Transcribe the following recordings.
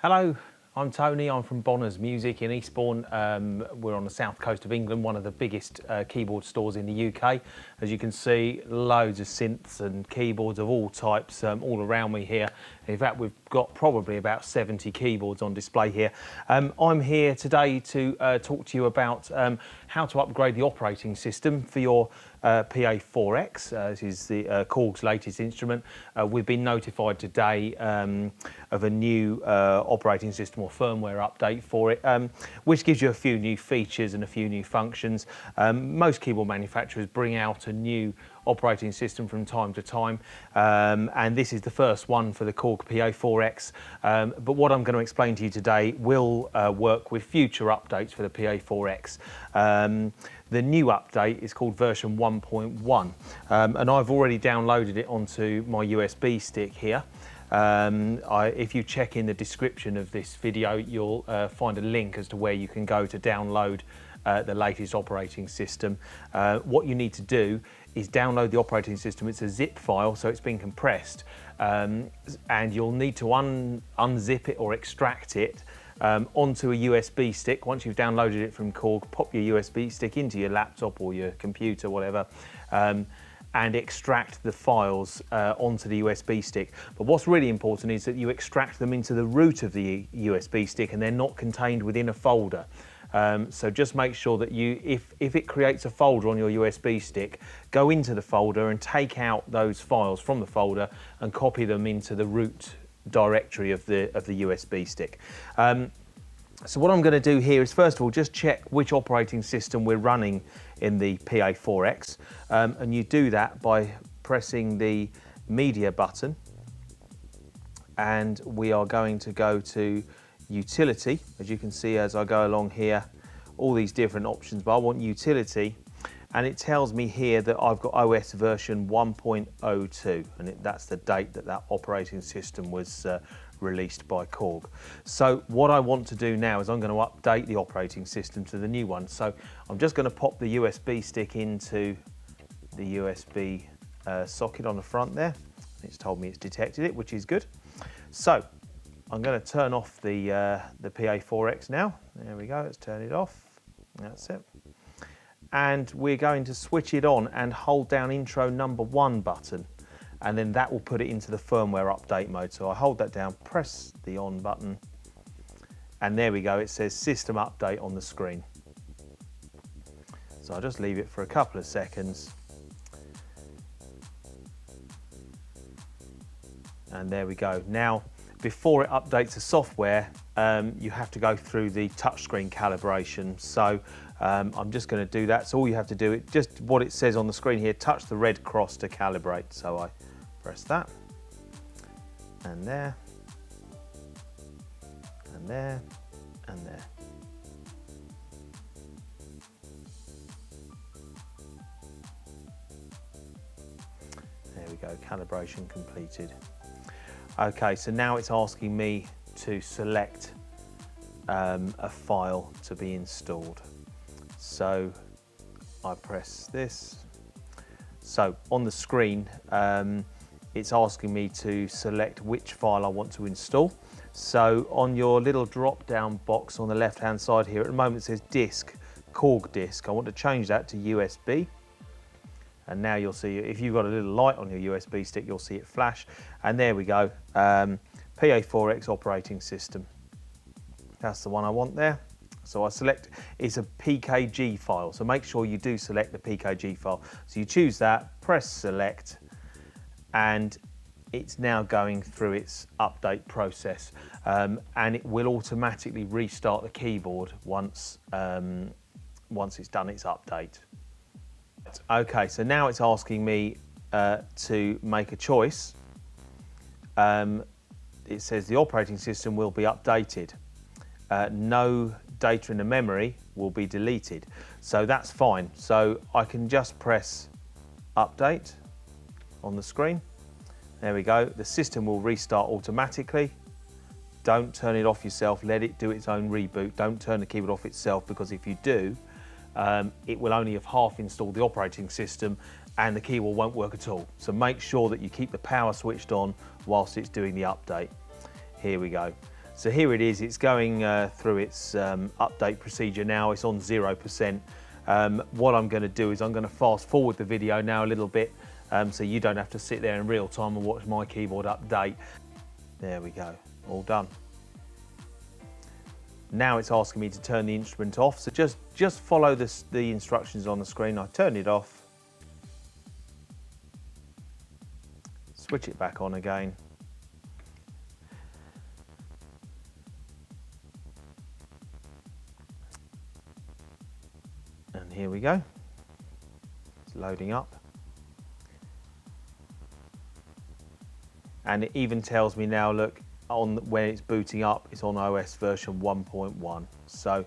Hello, I'm Tony. I'm from Bonner's Music in Eastbourne. We're on the south coast of England, one of the biggest keyboard stores in the UK. As you can see, loads of synths and keyboards of all types all around me here. In fact, we've got probably about 70 keyboards on display here. I'm here today to talk to you about how to upgrade the operating system for your PA4x. This is the Korg's latest instrument. We've been notified today of a new operating system or firmware update for it, which gives you a few new features and a few new functions. Most keyboard manufacturers bring out a new operating system from time to time, and this is the first one for the Korg PA4x. But what I'm going to explain to you today will work with future updates for the PA4x. The new update is called version 1.1, and I've already downloaded it onto my USB stick here. If you check in the description of this video, you'll find a link as to where you can go to download the latest operating system. What you need to do is download the operating system. It's a zip file, so it's been compressed, and you'll need to unzip it or extract it onto a USB stick. Once you've downloaded it from Korg, pop your USB stick into your laptop or your computer, whatever, and extract the files onto the USB stick. But what's really important is that you extract them into the root of the USB stick and they're not contained within a folder. So just make sure that if it creates a folder on your USB stick, go into the folder and take out those files from the folder and copy them into the root directory of the USB stick. So what I'm going to do here is, first of all, just check which operating system we're running in the PA4x, and you do that by pressing the media button, and we are going to go to utility. As you can see as I go along here, all these different options, but I want utility, and it tells me here that I've got OS version 1.02, and that's the date that that operating system was released by Korg. So what I want to do now is I'm going to update the operating system to the new one. So I'm just going to pop the USB stick into the USB socket on the front there. It's told me it's detected it, which is good. So I'm going to turn off the PA4x now. There we go, let's turn it off. That's it. And we're going to switch it on and hold down intro number 1 button, and then that will put it into the firmware update mode. So I hold that down, press the on button, and there we go, it says system update on the screen. So I'll just leave it for a couple of seconds. And there we go. Now, before it updates the software, you have to go through the touchscreen calibration. So I'm just going to do that. So all you have to do, just what it says on the screen here, touch the red cross to calibrate. So I press that, and there, and there, and there. There we go, calibration completed. Okay, so now it's asking me to select a file to be installed. So I press this. So on the screen, it's asking me to select which file I want to install. So on your little drop-down box on the left-hand side here, at the moment it says disk, Korg disk. I want to change that to USB. And now you'll see, if you've got a little light on your USB stick, you'll see it flash. And there we go, PA4x operating system. That's the one I want there. So I select, it's a PKG file. So make sure you do select the PKG file. So you choose that, press select, and it's now going through its update process. And it will automatically restart the keyboard once it's done its update. Okay, so now it's asking me to make a choice. It says the operating system will be updated. No data in the memory will be deleted. So that's fine. So I can just press update on the screen. There we go. The system will restart automatically. Don't turn it off yourself. Let it do its own reboot. Don't turn the keyboard off itself, because if you do, it will only have half installed the operating system and the keyboard won't work at all. So make sure that you keep the power switched on whilst it's doing the update. Here we go. So here it is, it's going through its update procedure now. It's on 0%. What I'm going to do is I'm going to fast forward the video now a little bit, so you don't have to sit there in real time and watch my keyboard update. There we go, all done. Now it's asking me to turn the instrument off, so just follow the instructions on the screen. I turn it off, switch it back on again. And here we go, it's loading up. And it even tells me now, look, when it's booting up, it's on OS version 1.1. So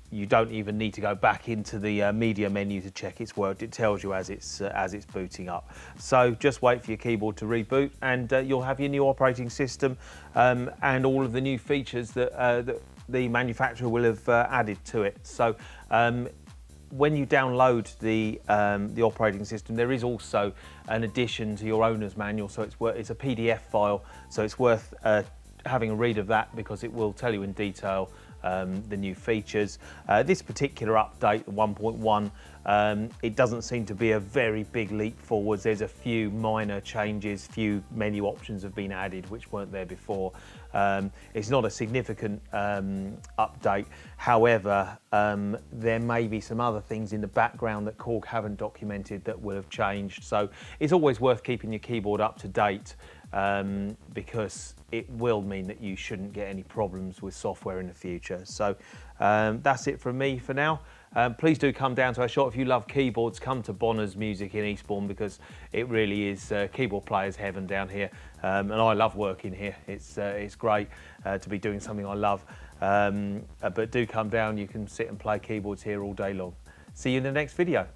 you don't even need to go back into the media menu to check it's worked. It tells you as it's booting up. So just wait for your keyboard to reboot, and you'll have your new operating system and all of the new features that the manufacturer will have added to it. So when you download the operating system, there is also an addition to your owner's manual, so it's a PDF file, so it's worth having a read of that, because it will tell you in detail the new features. This particular update, 1.1, it doesn't seem to be a very big leap forwards. There's a few minor changes, few menu options have been added which weren't there before. It's not a significant update. However, there may be some other things in the background that Korg haven't documented that will have changed. So it's always worth keeping your keyboard up to date, because it will mean that you shouldn't get any problems with software in the future. So that's it from me for now. Please do come down to our shop if you love keyboards. Come to Bonner's Music in Eastbourne, because it really is keyboard players' heaven down here, and I love working here. It's great to be doing something I love. But do come down. You can sit and play keyboards here all day long. See you in the next video.